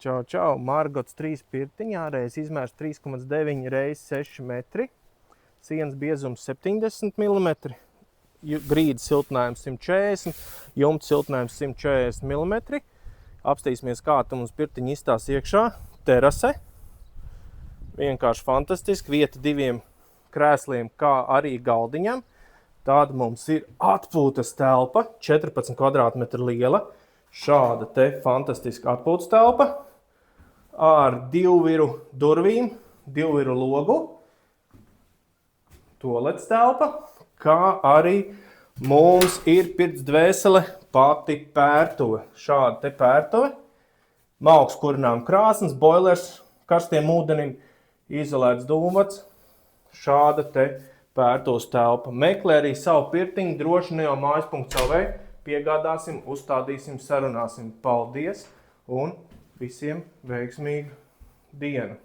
Čau. Margots 3 pirtiņā, ārējais izmērs 3,9 x 6 metri. Sienas biezums 70 mm, grīdas siltinājums 140, jumta siltinājums 140 mm. Apstīsimies, kā tam mums pirtiņa izstās iekšā. Terase. Vienkārši fantastiski. Vieta 2 krēsliem, kā arī galdiņam. Tāda mums ir atpūtas telpa, 14 kvadrātmetru liela. Šāda te fantastiska atpūtas telpa ar 2 viru durvīm, 2 viru logu. Tualets telpa, kā arī mums ir pirts dvēsele pati pērtuve. Šāda te pērtuve, malks kurinām krāsnes, boilers karstiem ūdenim, izolēts dūmvats. Šāda te pērtuves telpa. Meklē arī savu pirtiņu, droši ne jau mājas.lv. Piegādāsim, uzstādīsim, sarunāsim. Paldies un visiem veiksmīgu dienu!